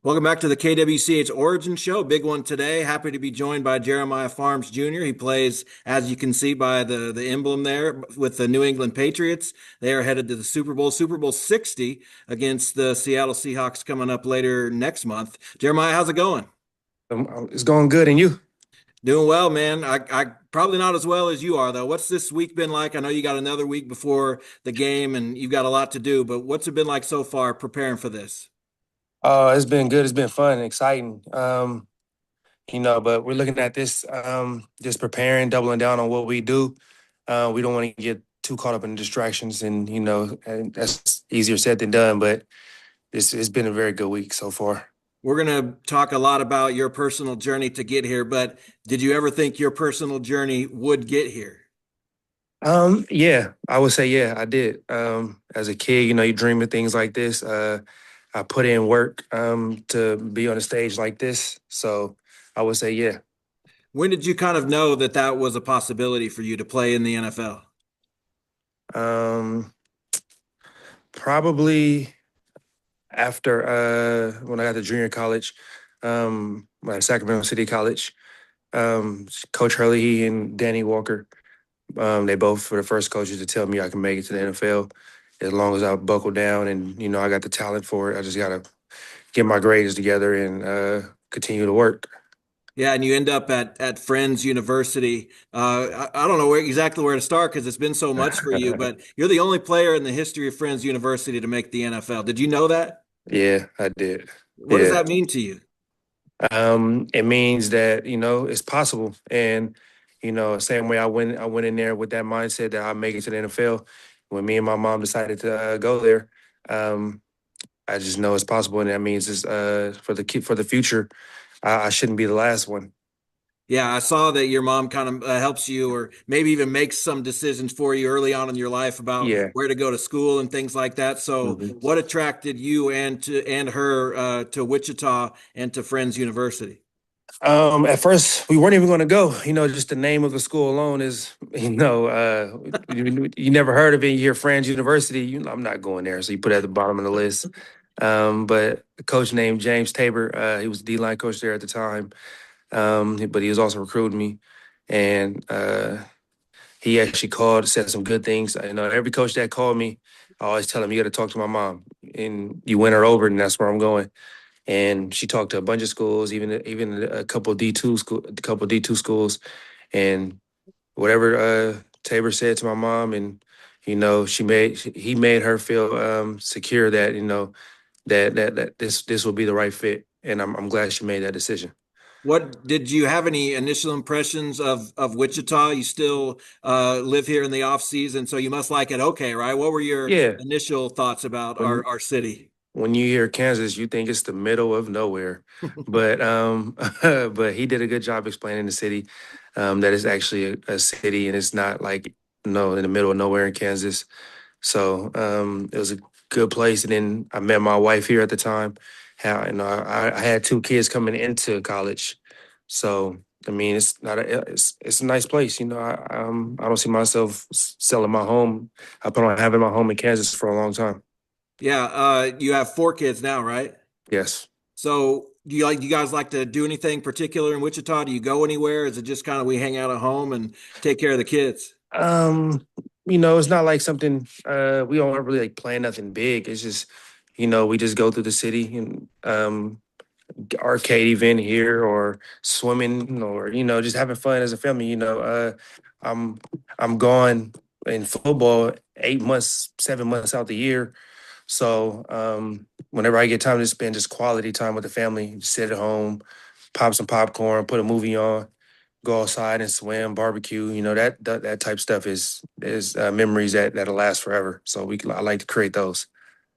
Welcome back to the KWCH Origin Show. Big one today. Happy to be joined by Jeremiah Pharms Jr. He plays, as you can see by the emblem there, with the New England Patriots. They are headed to the Super Bowl 60 against the Seattle Seahawks coming up later next month. Jeremiah, how's it going? It's going good, and you? Doing well, man. I probably not as well as you are, though. What's this week been like? I know you got another week before the game and you've got a lot to do, but what's it been like so far preparing for this? It's been good. It's been fun and exciting. But we're looking at this, just preparing, doubling down on what we do. We don't want to get too caught up in distractions, and that's easier said than done. But it's been a very good week so far. We're going to talk a lot about your personal journey to get here, but did you ever think your personal journey would get here? Yeah, I would say yeah, I did. As a kid, you dream of things like this. I put in work to be on a stage like this, so I would say yeah. When did you kind of know that that was a possibility for you to play in the NFL? Um, Probably after when I got to junior college, at Sacramento City College. Coach Hurley, he and Danny Walker, they both were the first coaches to tell me I can make it to the NFL as long as I buckle down and I got the talent for it. I just gotta get my grades together and continue to work. Yeah, and you end up at Friends University. I don't know exactly where to start because it's been so much for you, but you're the only player in the history of Friends University to make the NFL. Did you know that? Yeah, I did. What does Yeah. that mean to you? It means that it's possible, and same way I went in there with that mindset that I make it to the NFL. When me and my mom decided to go there, um, I just know it's possible, and that means it's for the future. I shouldn't be the last one. Yeah, I saw that your mom kind of helps you or maybe even makes some decisions for you early on in your life about Yeah. where to go to school and things like that. So, Mhm. what attracted you and her to Wichita and to Friends University? At first, we weren't even going to go. Just the name of the school alone is, you never heard of it. You hear Friends University. I'm not going there. So you put it at the bottom of the list. But a coach named James Tabor, he was the D line coach there at the time. But he was also recruiting me, and he actually called, said some good things. Every coach that called me, I always tell him you got to talk to my mom, and you win her over, and that's where I'm going. And she talked to a bunch of schools, even a couple of D2 schools, and whatever Tabor said to my mom, and he made her feel secure that that this will be the right fit, and I'm glad she made that decision. What did you have any initial impressions of Wichita? You still live here in the off season, so you must like it okay, right? What were your Yeah, initial thoughts about when our city? when you hear Kansas, you think it's the middle of nowhere, but but he did a good job explaining the city, that it's actually a city and it's not like no in the middle of nowhere in Kansas. So it was a good place. And then I met my wife here at the time. How I had two kids coming into college, so I mean it's not a it's a nice place. I don't see myself selling my home. I plan on having my home in Kansas for a long time. Yeah, you have four kids now, right? Yes. So do you guys like to do anything particular in Wichita? Do you go anywhere? Is it just kind of we hang out at home and take care of the kids? Um, it's not like something we don't really like plan nothing big. It's just, we just go through the city and arcade event here or swimming or just having fun as a family. I'm I'm gone in football 8 months, 7 months out the year. So whenever I get time to spend just quality time with the family, sit at home, pop some popcorn, put a movie on, go outside and swim, barbecue. That type stuff is memories that'll last forever. So I like to create those.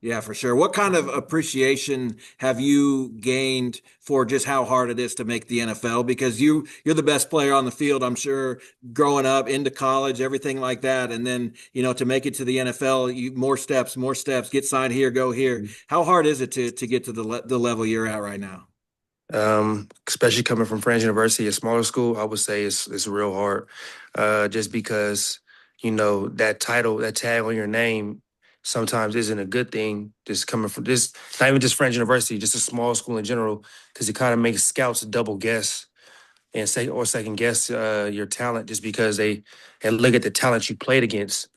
Yeah, for sure. What kind of appreciation have you gained for just how hard it is to make the NFL? Because you're the best player on the field, I'm sure, growing up into college, everything like that. And then, to make it to the NFL, more steps, get signed here, go here. How hard is it to get to the level you're at right now? Especially coming from Friends University, a smaller school, I would say it's real hard. Just because that title, that tag on your name. sometimes isn't a good thing. Just coming from this, not even just French University, just a small school in general, because it kind of makes scouts double guess and second guess your talent just because they and look at the talent you played against.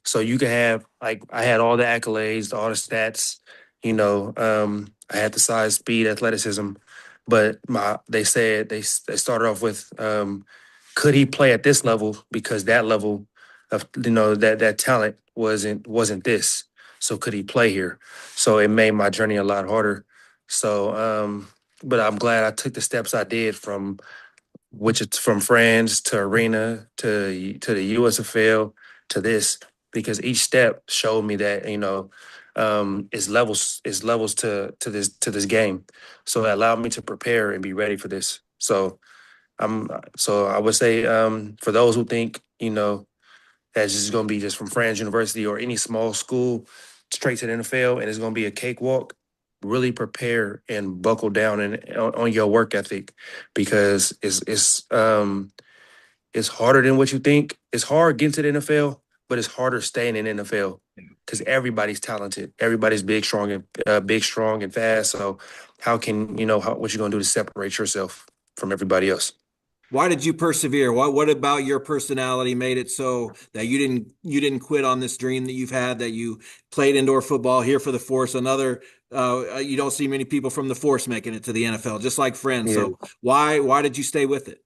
So you could have like I had all the accolades, all the stats, I had the size, speed, athleticism, but they said they started off with could he play at this level because that level of that talent wasn't this. So could he play here? So it made my journey a lot harder. So but I'm glad I took the steps I did which it's from friends to arena to the USFL to this because each step showed me that is levels to this game, so it allowed me to prepare and be ready for this. So I would say for those who think that's just going to be just from Friends University or any small school straight to the NFL and it's going to be a cakewalk. Really prepare and buckle down on your work ethic because it's harder than what you think. It's hard getting to the NFL, but it's harder staying in the NFL because everybody's talented. Everybody's big, strong, and fast. So how can what you gonna do to separate yourself from everybody else? Why did you persevere? What about your personality made it so that you didn't quit on this dream that you've had, that you played indoor football here for the Force? Another you don't see many people from the Force making it to the NFL, just like friends. Yeah. So why did you stay with it?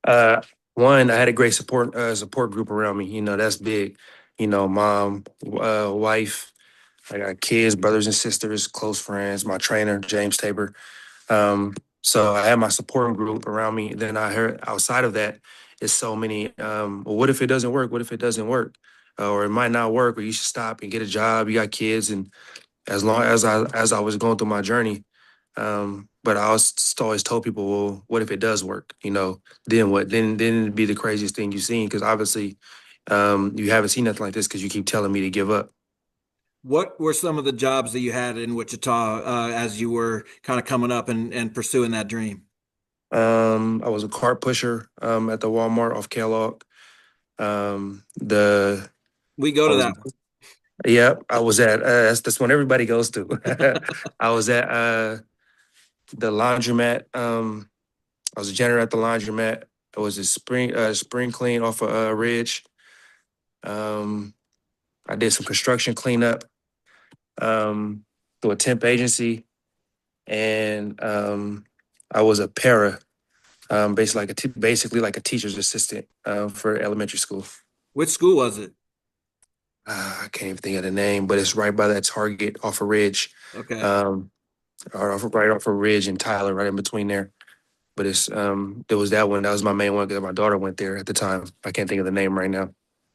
Uh, One, I had a great support group around me. That's big. Mom, wife. I got kids, brothers and sisters, close friends. My trainer, James Tabor. So I had my supporting group around me. Then I heard outside of that, it's so many. Well, what if it doesn't work? What if it doesn't work? Or it might not work, or you should stop and get a job. You got kids, and as I was going through my journey, but I always told people, well, what if it does work? Then what? Then it'd be the craziest thing you've seen because obviously, you haven't seen nothing like this because you keep telling me to give up. What were some of the jobs that you had in Wichita as you were kind of coming up and pursuing that dream? I was a cart pusher at the Walmart off Kellogg. The We go I to was that one. Yeah, I was at that's one everybody goes to. I was at the laundromat. I was a janitor at the laundromat. It was a spring clean off of Ridge. Um, I did some construction cleanup through a temp agency, and I was a para, basically like a teacher's assistant for elementary school. Which school was it? I can't even think of the name, but it's right by that Target off of Ridge, Okay. um, right off of Ridge and Tyler, right in between there. But there was that one. That was my main one because my daughter went there at the time. I can't think of the name right now.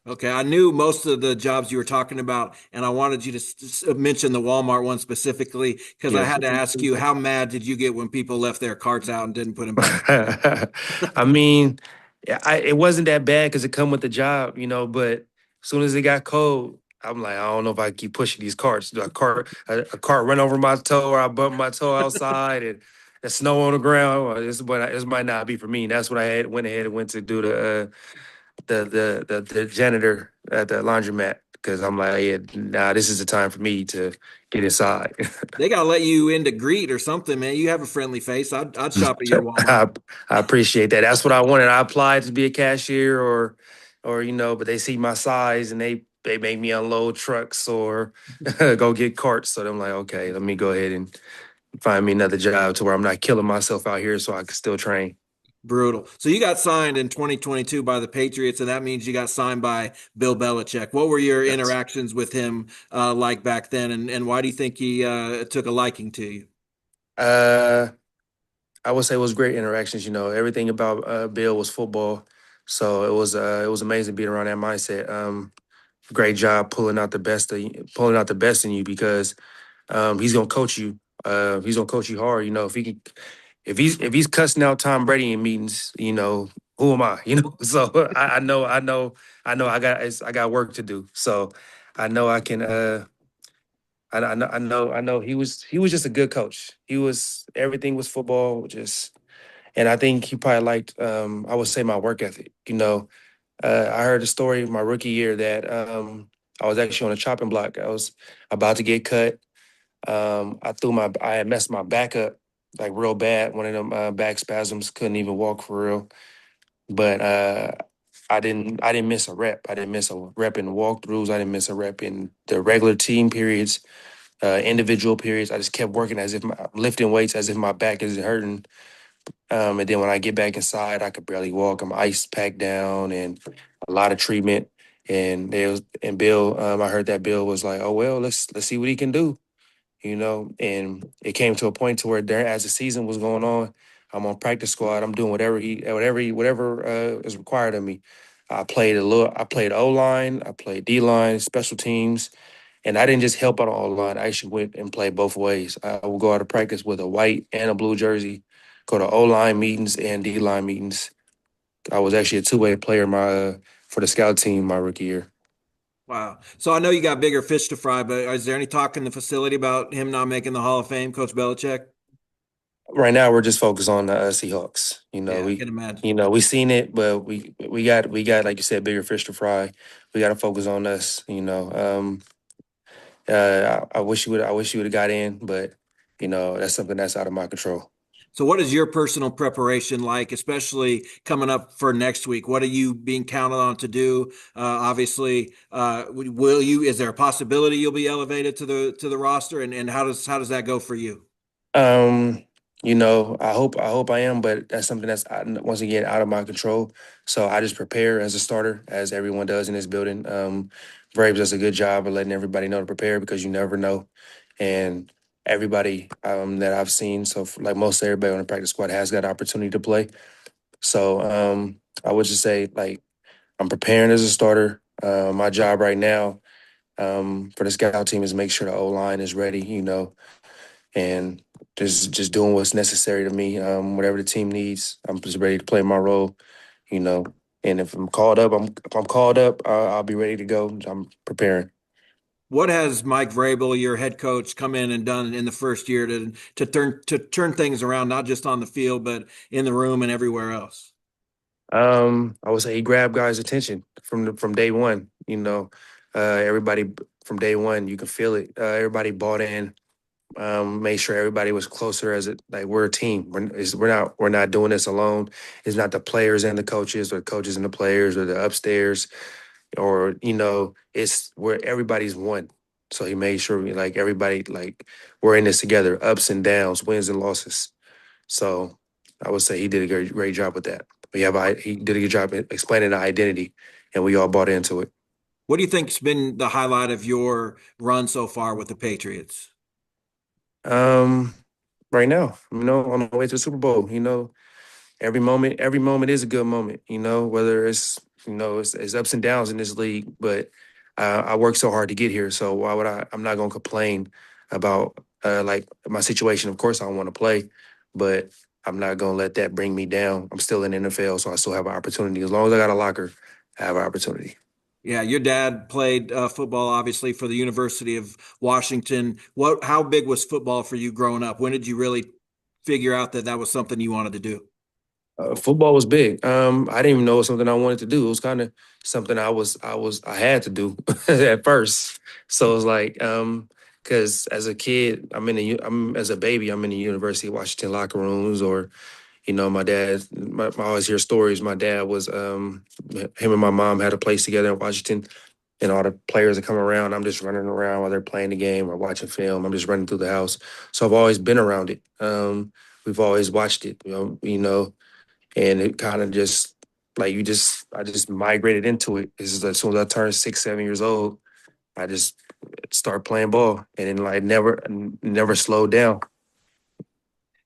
Okay, I knew most of the jobs you were talking about, and I wanted you to mention the Walmart one specifically because I Yeah. had to ask you, how mad did you get when people left their carts out and didn't put them back? I mean, it wasn't that bad because it come with the job, but as soon as it got cold, I'm like, I don't know if I keep pushing these carts. A cart run over my toe or I bump my toe outside and the snow on the ground. Well, this might not be for me. That's what went ahead and went to do the janitor at the laundromat because I'm like, yeah, nah, this is the time for me to get inside. They got to let you in to greet or something, man. You have a friendly face. I'd shop at your Walmart. I appreciate that. That's what I wanted. I applied to be a cashier or but they see my size and they make me unload trucks or go get carts. So I'm like, okay, let me go ahead and find me another job to where I'm not killing myself out here so I can still train. Brutal. So you got signed in 2022 by the Patriots, and that means you got signed by Bill Belichick. What were your Yes. interactions with him like back then, and why do you think he took a liking to you? Uh I would say it was great interactions. Everything about Bill was football. So it was amazing being around that mindset. Great job pulling out the best in you because he's gonna coach you. He's gonna coach you hard. If he's cussing out Tom Brady in meetings, who am I? So I know I got work to do. So I know I can. I know he was just a good coach. Everything was football, and I think he probably liked. I would say my work ethic. I heard a story my rookie year that I was actually on a chopping block. I was about to get cut. I had messed my back up like real bad. One of them back spasms, couldn't even walk for real. But I didn't miss a rep. I didn't miss a rep in walkthroughs. I didn't miss a rep in the regular team periods, individual periods. I just kept working as if lifting weights as if my back isn't hurting. And then when I get back inside, I could barely walk. I'm ice packed down and a lot of treatment. And Bill, I heard that Bill was like, "Oh well, let's see what he can do." And it came to a point to where there, as the season was going on, I'm on practice squad. I'm doing whatever is required of me. I played O line, I played D line, special teams, and I didn't just help out on O line. I actually went and played both ways. I would go out of practice with a white and a blue jersey, go to O line meetings and D line meetings. I was actually a two-way player for the scout team my rookie year. Wow. So I know you got bigger fish to fry, but is there any talk in the facility about him not making the Hall of Fame, Coach Belichick? Right now, we're just focused on the Seahawks. Yeah, I can imagine. We seen it, but we got like you said, bigger fish to fry. We got to focus on us. I wish you would have got in, but that's something that's out of my control. So, what is your personal preparation like, especially coming up for next week? What are you being counted on to do? Obviously, will you? Is there a possibility you'll be elevated to the roster? And how does that go for you? Um, I hope I am, but that's something that's once again out of my control. So I just prepare as a starter, as everyone does in this building. Braves does a good job of letting everybody know to prepare because you never know. And everybody that I've seen, like most everybody on the practice squad has got opportunity to play. So I would just say like I'm preparing as a starter. My job right now for the scout team is make sure the O line is ready. And just doing what's necessary to me. Whatever the team needs, I'm just ready to play my role. You know, and if I'm called up, I'll be ready to go. I'm preparing. What has Mike Vrabel, your head coach, come in and done in the first year to turn things around, not just on the field, but in the room and everywhere else? I would say he grabbed guys' attention from day one. Everybody from day one, you can feel it. Everybody bought in. Made sure everybody was closer as it like we're a team. We're not doing this alone. It's not the players and the coaches, or the coaches and the players, or the upstairs, or it's where everybody's one. So he made sure like everybody like we're in this together, ups and downs, wins and losses. So I would say he did a great job with that. He did a good job explaining the identity, and we all bought into it. What do you think's been the highlight of your run so far with the Patriots? Um, right now, on the way to the Super Bowl, every moment is a good moment, whether it's ups and downs in this league, but I worked so hard to get here. So why would I'm not going to complain about like my situation. Of course, I want to play, but I'm not going to let that bring me down. I'm still in the NFL, so I still have an opportunity. As long as I got a locker, I have an opportunity. Yeah, your dad played football, obviously, for the University of Washington. How big was football for you growing up? When did you really figure out that that was something you wanted to do? Football was big. I didn't even know it was something I wanted to do. It was kind of something I had to do at first. So it was like, because as a kid, I'm as a baby, I'm in the University of Washington locker rooms, or my dad. I always hear stories. My dad was, him and my mom had a place together in Washington, and all the players that come around, I'm just running around while they're playing the game or watching film. I'm just running through the house. So I've always been around it. We've always watched it. And it kind of just like I just migrated into it. As soon as I turned 6, 7 years old, I just started playing ball, and then like never slowed down.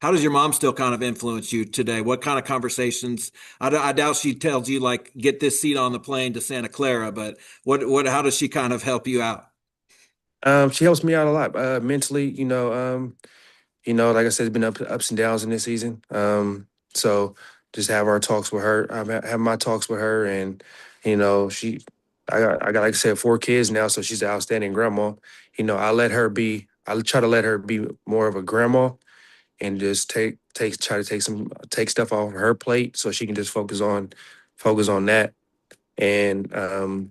How does your mom still kind of influence you today? What kind of conversations? I doubt she tells you like get this seat on the plane to Santa Clara, but how does she kind of help you out? She helps me out a lot mentally. Like I said, it's been ups and downs in this season. So just have our talks with her. Have my talks with her, and she. I got like I said 4 kids now, so she's an outstanding grandma. I try to let her be more of a grandma and just try to take stuff off her plate so she can just focus on that. And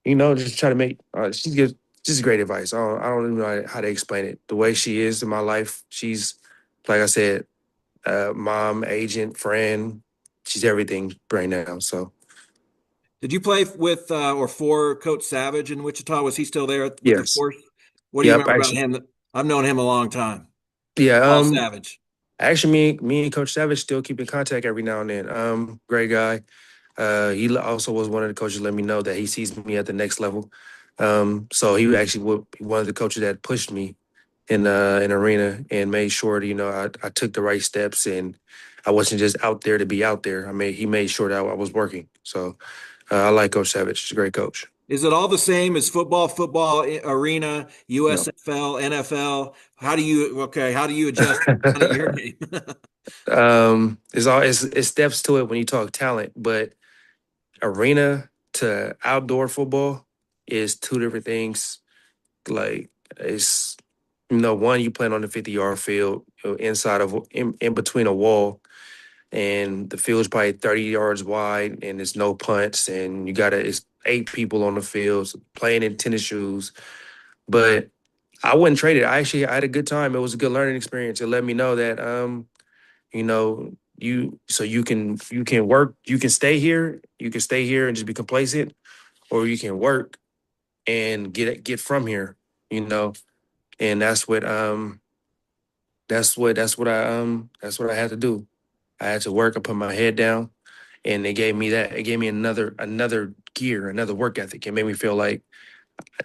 just try to make. She gives just great advice. I don't even know how to explain it. The way she is in my life, she's like I said, mom, agent, friend. She's everything right now. So Did you play with or for Coach Savage in Wichita? Was he still there with the yes, force? What do you yep. remember about Actually, him? I've known him a long time. yeah. Paul Savage. Actually, me and Coach Savage still keep in contact every now and then. Great guy. Also was one of the coaches let me know that he sees me at the next level. So he actually one of the coaches that pushed me in arena and made sure that I took the right steps and I wasn't just out there to be out there. He made sure that I was working. So I like Coach Savage. He's a great coach. Is it all the same as football, arena, No. USFL, NFL? How do you adjust kind of your game? It's steps to it when you talk talent, but arena to outdoor football is two different things. Like it's one you playing on the 50-yard field inside of in between a wall, and the field's probably 30 yards wide, and there's no punts, and it's 8 people on the field playing in tennis shoes. But I wouldn't trade it. I had a good time. It was a good learning experience. It let me know that you can work, you can stay here and just be complacent, or you can work and get from here, you know. And that's what I had to do. I had to work and put my head down, and it gave me that. It gave me another gear, another work ethic. It made me feel like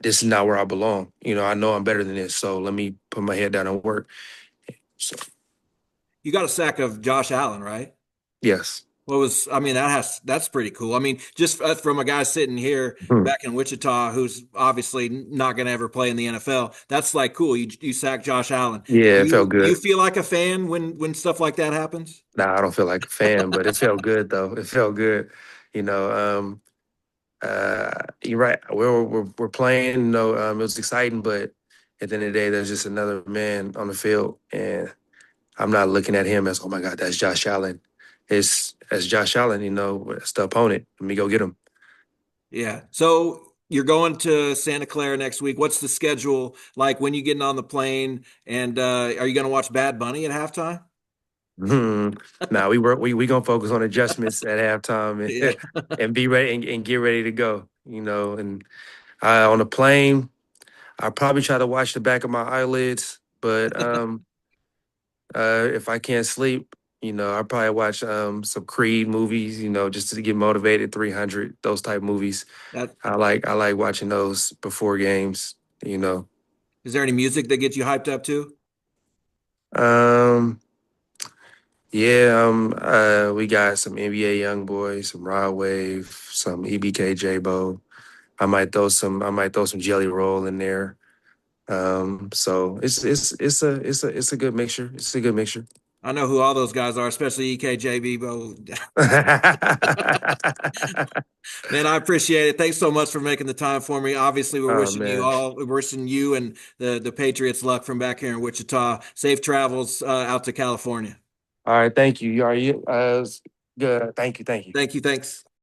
this is not where I belong. I know I'm better than this, so let me put my head down and work. So You got a sack of Josh Allen, right? yes. I mean, that's pretty cool. I mean, just from a guy sitting here Hmm. back in Wichita who's obviously not going to ever play in the NFL, that's like cool. You sack Josh Allen. Yeah, it felt Do you good. feel like a fan when stuff like that happens? Nah, I don't feel like a fan, but it felt good though. It felt good. You know, you're right. We're playing. It was exciting, but at the end of the day, there's just another man on the field, and I'm not looking at him as, oh my God, that's Josh Allen. It's as Josh Allen. It's the opponent. Let me go get him. Yeah. So you're going to Santa Clara next week. What's the schedule like when you getting on the plane? And are you going to watch Bad Bunny at halftime? Hmm. Now we gonna focus on adjustments at halftime Yeah. and be ready and get ready to go. And on the plane, I probably try to watch the back of my eyelids, but if I can't sleep, I probably watch some Creed movies, just to get motivated. 300, those type movies. That I like watching those before games. You know, is there any music that gets you hyped up too? um, yeah, we got some NBA young boys, some Rod Wave, some EBK J-Bo. I might throw some Jelly Roll in there. So it's a good mixture. It's a good mixture. I know who all those guys are, especially EKJB. Man, I appreciate it. Thanks so much for making the time for me. Obviously, Oh man. we're wishing you and the Patriots luck from back here in Wichita. Safe travels out to California. All right, thank you. Are you? Good. Thank you. Thank you. Thank you. Thanks.